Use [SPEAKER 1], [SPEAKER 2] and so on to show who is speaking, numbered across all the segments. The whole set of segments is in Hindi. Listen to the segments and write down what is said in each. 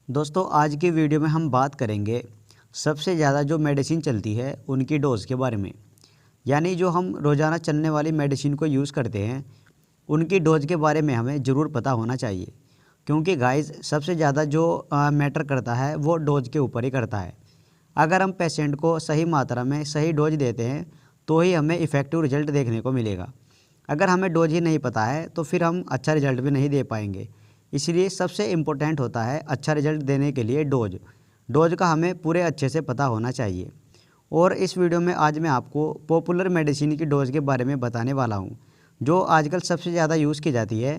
[SPEAKER 1] दोस्तों आज की वीडियो में हम बात करेंगे सबसे ज़्यादा जो मेडिसिन चलती है उनकी डोज़ के बारे में। यानी जो हम रोज़ाना चलने वाली मेडिसिन को यूज़ करते हैं उनकी डोज़ के बारे में हमें ज़रूर पता होना चाहिए, क्योंकि गाइस सबसे ज़्यादा जो मैटर करता है वो डोज़ के ऊपर ही करता है। अगर हम पेशेंट को सही मात्रा में सही डोज देते हैं तो ही हमें इफ़ेक्टिव रिज़ल्ट देखने को मिलेगा। अगर हमें डोज ही नहीं पता है तो फिर हम अच्छा रिज़ल्ट भी नहीं दे पाएंगे। इसलिए सबसे इम्पोर्टेंट होता है अच्छा रिज़ल्ट देने के लिए डोज का हमें पूरे अच्छे से पता होना चाहिए। और इस वीडियो में आज मैं आपको पॉपुलर मेडिसिन की डोज के बारे में बताने वाला हूँ, जो आजकल सबसे ज़्यादा यूज़ की जाती है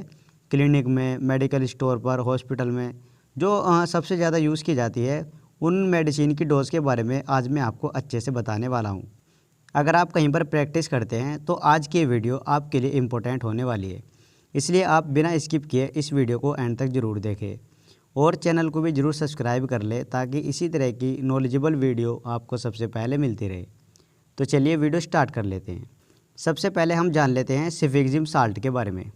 [SPEAKER 1] क्लिनिक में, मेडिकल स्टोर पर, हॉस्पिटल में। जो सबसे ज़्यादा यूज़ की जाती है उन मेडिसिन की डोज़ के बारे में आज मैं आपको अच्छे से बताने वाला हूँ। अगर आप कहीं पर प्रैक्टिस करते हैं तो आज की वीडियो आपके लिए इम्पोर्टेंट होने वाली है, इसलिए आप बिना स्किप किए इस वीडियो को एंड तक ज़रूर देखें और चैनल को भी ज़रूर सब्सक्राइब कर ले ताकि इसी तरह की नॉलेजेबल वीडियो आपको सबसे पहले मिलती रहे। तो चलिए वीडियो स्टार्ट कर लेते हैं। सबसे पहले हम जान लेते हैं सिफिक्सिम साल्ट के बारे में।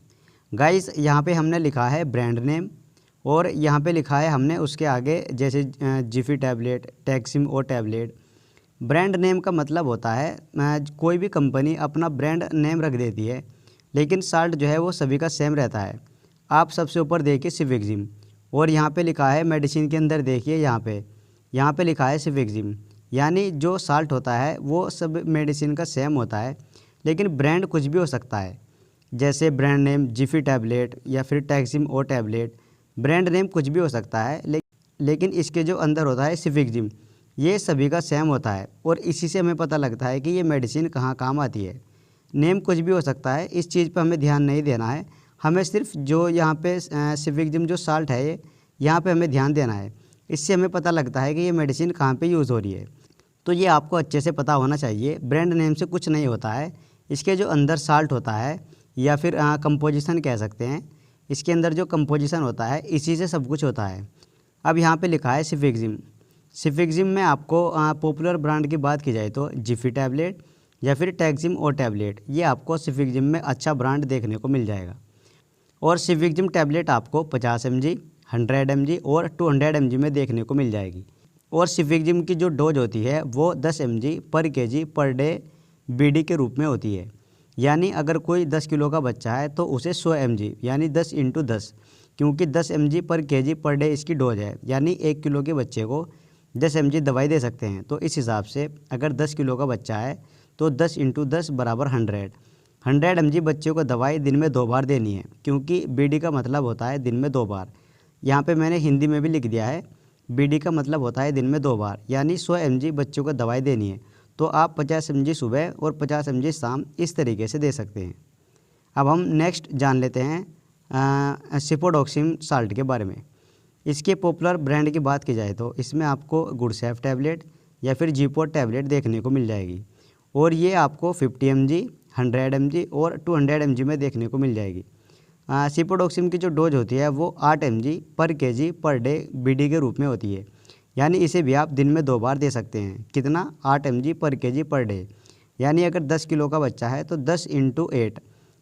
[SPEAKER 1] गाइस यहाँ पे हमने लिखा है ब्रांड नेम और यहाँ पे लिखा है हमने उसके आगे जैसे जिफी टैबलेट, टैक्सिम ओ टैबलेट। ब्रांड नेम का मतलब होता है कोई भी कंपनी अपना ब्रांड नेम रख देती है, लेकिन साल्ट जो है वो सभी का सेम रहता है। आप सबसे ऊपर देखिए सिफिक्सिम और यहाँ पे लिखा है मेडिसिन के अंदर देखिए यहाँ पे लिखा है सिफिक्सिम। यानी जो साल्ट होता है वो सब मेडिसिन का सेम होता है, लेकिन ब्रांड कुछ भी हो सकता है। जैसे ब्रांड नेम जिफी टैबलेट या फिर टैक्सिम ओ टैबलेट, ब्रांड नेम कुछ भी हो सकता है, लेकिन इसके जो अंदर होता है सिफिक्सिम, ये सभी का सेम होता है और इसी से हमें पता लगता है कि ये मेडिसिन कहाँ काम आती है। नेम कुछ भी हो सकता है, इस चीज़ पर हमें ध्यान नहीं देना है। हमें सिर्फ जो यहाँ पे सिफिक्सिम जो साल्ट है ये यहाँ पे हमें ध्यान देना है। इससे हमें पता लगता है कि ये मेडिसिन कहाँ पे यूज़ हो रही है। तो ये आपको अच्छे से पता होना चाहिए। ब्रांड नेम से कुछ नहीं होता है, इसके जो अंदर साल्ट होता है या फिर कंपोजिशन कह सकते हैं, इसके अंदर जो कंपोजिशन होता है इसी से सब कुछ होता है। अब यहाँ पे लिखा है सिफिक्सिम में आपको पॉपुलर ब्रांड की बात की जाए तो जिफी टैबलेट या फिर टैक्सिम ओ टैबलेट, ये आपको सिफिक्सिम में अच्छा ब्रांड देखने को मिल जाएगा। और सिफिक्सिम टैबलेट आपको 50 mg, 100 mg और 200 mg में देखने को मिल जाएगी। और सिफिक्सिम की जो डोज होती है वो 10 mg पर kg पर डे बीडी के रूप में होती है। यानी अगर कोई 10 किलो का बच्चा है तो उसे 100 mg यानी 10 × 10, क्योंकि 10 mg पर kg पर डे इसकी डोज है। यानी 1 किलो के बच्चे को 10 mg दवाई दे सकते हैं। तो इस हिसाब से अगर 10 किलो का बच्चा है तो 10 × 10 बराबर 100 mg बच्चे को दवाई दिन में 2 बार देनी है, क्योंकि बीडी का मतलब होता है दिन में 2 बार। यहाँ पे मैंने हिंदी में भी लिख दिया है, बीडी का मतलब होता है दिन में 2 बार, यानी 100 mg बच्चों को दवाई देनी है। तो आप 50 mg सुबह और 50 mg शाम इस तरीके से दे सकते हैं। अब हम नेक्स्ट जान लेते हैं सिफोडोक्सिम साल्ट के बारे में। इसके पॉपुलर ब्रांड की बात की जाए तो इसमें आपको गुडसेफ टैबलेट या फिर जीपोट टैबलेट देखने को मिल जाएगी और ये आपको 50 mg, 100 mg और 200 mg में देखने को मिल जाएगी। सिफोडोक्सिम की जो डोज होती है वो 8 mg पर kg पर डे बीडी के रूप में होती है। यानी इसे भी आप दिन में 2 बार दे सकते हैं। कितना? 8 mg पर kg पर डे। यानी अगर 10 किलो का बच्चा है तो 10 × 8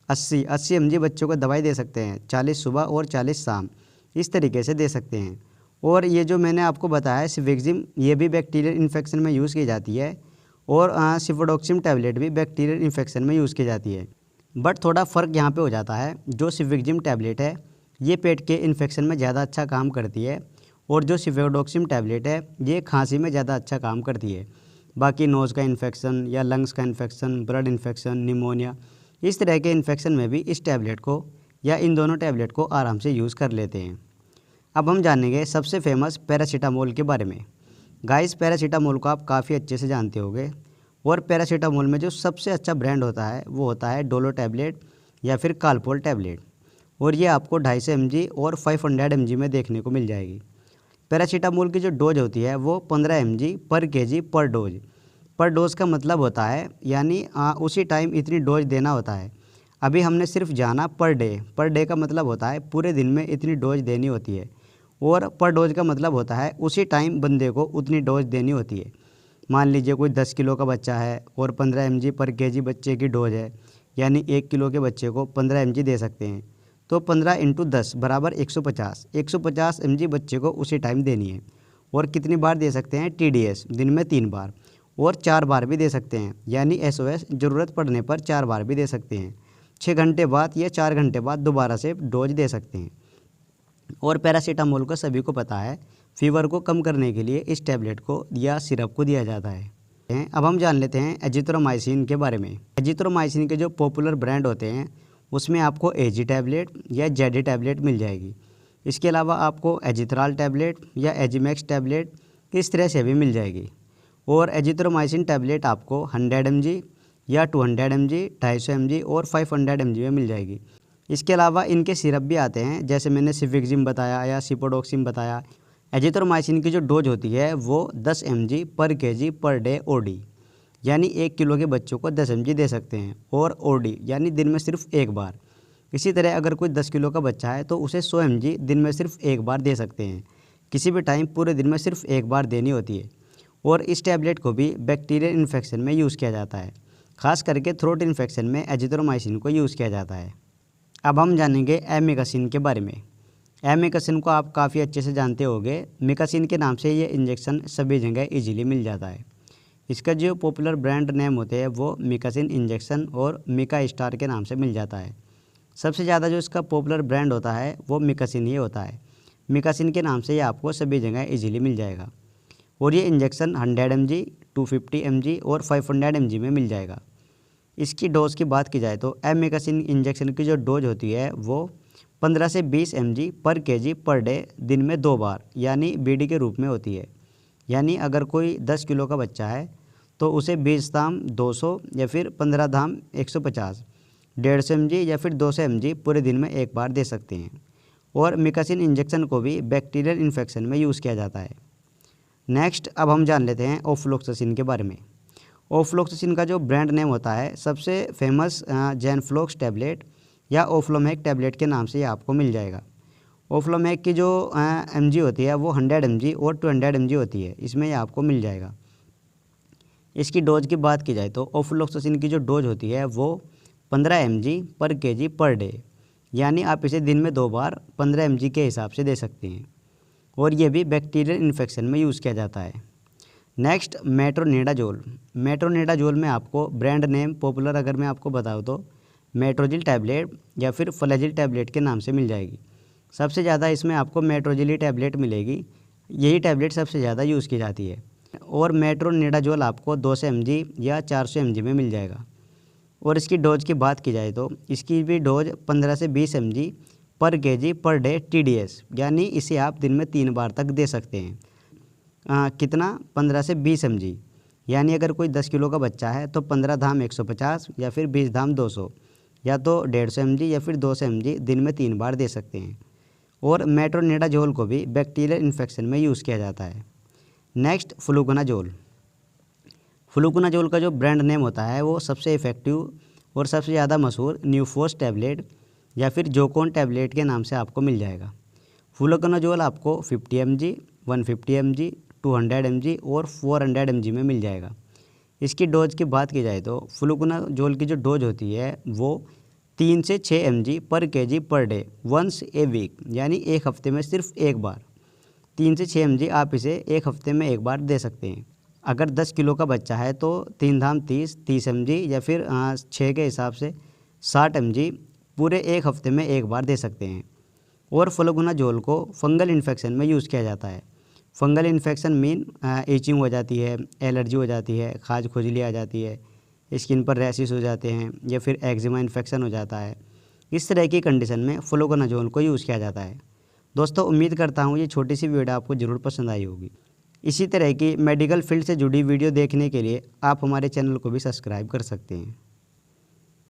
[SPEAKER 1] 80 mg बच्चों को दवाई दे सकते हैं, 40 सुबह और 40 शाम, इस तरीके से दे सकते हैं। और ये जो मैंने आपको बताया सिफिक्सिम, ये भी बैक्टीरियल इन्फेक्शन में यूज़ की जाती है और सिफोडोक्सिम टैबलेट भी बैक्टीरियल इन्फेक्शन में यूज़ की जाती है। बट थोड़ा फ़र्क यहाँ पे हो जाता है। जो सिफिक्सिम टैबलेट है ये पेट के इन्फेक्शन में ज़्यादा अच्छा काम करती है और जो सिफोडोक्सिम टैबलेट है ये खांसी में ज़्यादा अच्छा काम करती है। बाकी नोज़ का इन्फेक्शन या लंग्स का इन्फेक्शन, ब्लड इन्फेक्शन, निमोनिया, इस तरह के इन्फेक्शन में भी इस टैबलेट को या इन दोनों टैबलेट को आराम से यूज़ कर लेते हैं। अब हम जानेंगे सबसे फेमस पैरासीटामोल के बारे में। गाइस पैरासीटामोल को आप काफ़ी अच्छे से जानते होंगे और पैरासीटामोल में जो सबसे अच्छा ब्रांड होता है वो होता है डोलो टैबलेट या फिर कालपोल टैबलेट और ये आपको 250 mg और 500 mg में देखने को मिल जाएगी। पैरासीटामोल की जो डोज होती है वो 15 mg पर kg पर डोज का मतलब होता है यानी उसी टाइम इतनी डोज देना होता है। अभी हमने सिर्फ जाना पर डे का मतलब होता है पूरे दिन में इतनी डोज देनी होती है और पर डोज का मतलब होता है उसी टाइम बंदे को उतनी डोज देनी होती है। मान लीजिए कोई 10 किलो का बच्चा है और 15 mg पर kg बच्चे की डोज है, यानी 1 किलो के बच्चे को 15 mg दे सकते हैं। तो 15 × 10 बराबर 150। 150 mg बच्चे को उसी टाइम देनी है। और कितनी बार दे सकते हैं? TDS दिन में 3 बार और 4 बार भी दे सकते हैं, यानी SOS ज़रूरत पड़ने पर 4 बार भी दे सकते हैं। 6 घंटे बाद या 4 घंटे बाद दोबारा से डोज दे सकते हैं। और पैरासीटामोल को सभी को पता है, फीवर को कम करने के लिए इस टैबलेट को या सिरप को दिया जाता है। अब हम जान लेते हैं एजिथ्रोमाइसिन के बारे में। एजिथ्रोमाइसिन के जो पॉपुलर ब्रांड होते हैं उसमें आपको AG टैबलेट या ZD टैबलेट मिल जाएगी। इसके अलावा आपको एजिथ्राल टैबलेट या एजिमैक्स टैबलेट इस तरह से भी मिल जाएगी। और एजिथ्रोमाइसिन टैबलेट आपको 100 mg या 200 mg, 250 mg और 500 mg में मिल जाएगी। इसके अलावा इनके सिरप भी आते हैं, जैसे मैंने सिफिक्सिम बताया या सिपोडोक्सिम बताया। एजिथ्रोमाइसिन की जो डोज होती है वो 10 mg पर kg पर डे OD, यानी 1 किलो के बच्चों को 10 mg दे सकते हैं, और OD यानी दिन में सिर्फ एक बार। इसी तरह अगर कोई 10 किलो का बच्चा है तो उसे 100 mg दिन में सिर्फ एक बार दे सकते हैं। किसी भी टाइम पूरे दिन में सिर्फ एक बार देनी होती है। और इस टैबलेट को भी बैक्टीरियल इन्फेक्शन में यूज़ किया जाता है, खास करके थ्रोट इन्फेक्शन में एजिथ्रोमाइसिन को यूज़ किया जाता है। अब हम जानेंगे एमिकासिन के बारे में। एमिकासिन को आप काफ़ी अच्छे से जानते होंगे। मिकासिन के नाम से ये इंजेक्शन सभी जगह इजीली मिल जाता है। इसका जो पॉपुलर ब्रांड नेम होते हैं वो मिकासिन इंजेक्शन और मिका स्टार के नाम से मिल जाता है। सबसे ज़्यादा जो इसका पॉपुलर ब्रांड होता है वो मिकासिन ही होता है। मिकासिन के नाम से ये आपको सभी जगह इजीली मिल जाएगा। और ये इंजेक्शन 100 mg, 250 mg और 500 mg में मिल जाएगा। इसकी डोज की बात की जाए तो एमिकासिन इंजेक्शन की जो डोज होती है वो 15 से 20 mg पर kg पर डे दिन में 2 बार यानी BD के रूप में होती है। यानी अगर कोई 10 किलो का बच्चा है तो उसे 20 धाम 200 या फिर 15 धाम 150, 150 mg या फिर 200 mg पूरे दिन में एक बार दे सकते हैं। और मिकासिन इंजेक्शन को भी बैक्टीरियल इन्फेक्शन में यूज़ किया जाता है। नेक्स्ट अब हम जान लेते हैं ओफ्लोक्सासिन के बारे में। ओफ्लोक्सासिन का जो ब्रांड नेम होता है सबसे फेमस जैनफ्लॉक्स टैबलेट या ओफ्लोमैक टैबलेट के नाम से ये आपको मिल जाएगा। ओफ्लोमैक की जो mg होती है वो 100 mg और 200 mg होती है, इसमें ये आपको मिल जाएगा। इसकी डोज की बात की जाए तो ओफ्लोक्सासिन की जो डोज होती है वो 15 mg पर kg पर डे, यानी आप इसे दिन में 2 बार 15 mg के हिसाब से दे सकते हैं। और ये भी बैक्टीरियल इन्फेक्शन में यूज़ किया जाता है। Next metronidazole. मेट्रोनिडाजोल में आपको ब्रांड नेम पॉपुलर अगर मैं आपको बताऊँ तो मेट्रोजिल टैबलेट या फिर फ्लैजिल टैबलेट के नाम से मिल जाएगी। सबसे ज़्यादा इसमें आपको मेट्रोजिल टैबलेट मिलेगी, यही टैबलेट सबसे ज़्यादा यूज़ की जाती है। और मेट्रोनिडाजोल आपको 200 mg या 400 mg में मिल जाएगा। और इसकी डोज की बात की जाए तो इसकी भी डोज 15 से 20 mg पर kg पर डे TDS, यानी इसे आप दिन में 3 बार तक दे सकते हैं। कितना? 15 से 20 mg, यानी अगर कोई 10 किलो का बच्चा है तो 15 धाम 150 या फिर 20 धाम 200 या तो 150 mg या फिर 200 mg दिन में 3 बार दे सकते हैं। और मेट्रोनिडाजोल को भी बैक्टीरियल इन्फेक्शन में यूज़ किया जाता है। Next fluconazole. फ्लूकोनाजोल का जो ब्रांड नेम होता है वो सबसे इफ़ेक्टिव और सबसे ज़्यादा मशहूर न्यूफोस टैबलेट या फिर जोकोन टैबलेट के नाम से आपको मिल जाएगा। फ्लूकोनाजोल आपको 50 mg, 150 mg, 200 mg और 400 mg में मिल जाएगा। इसकी डोज की बात की जाए तो फ्लूकोनाजोल की जो डोज होती है वो 3 से 6 mg पर kg per day once a week, यानी एक हफ्ते में सिर्फ एक बार। 3 से 6 mg आप इसे एक हफ्ते में एक बार दे सकते हैं। अगर 10 किलो का बच्चा है तो 3 धाम 30 mg या फिर 6 के हिसाब से 60 mg पूरे एक हफ्ते में एक बार दे सकते हैं। और फ्लूकोनाजोल को फंगल इन्फेक्शन में यूज़ किया जाता है। फंगल इन्फेक्शन मीन ईचिंग हो जाती है, एलर्जी हो जाती है, खाज खुजली आ जाती है, स्किन पर रैशेस हो जाते हैं या फिर एक्जिमा इन्फेक्शन हो जाता है। इस तरह की कंडीशन में फ्लूकोनाजोल को यूज़ किया जाता है। दोस्तों उम्मीद करता हूँ ये छोटी सी वीडियो आपको ज़रूर पसंद आई होगी। इसी तरह की मेडिकल फील्ड से जुड़ी वीडियो देखने के लिए आप हमारे चैनल को भी सब्सक्राइब कर सकते हैं।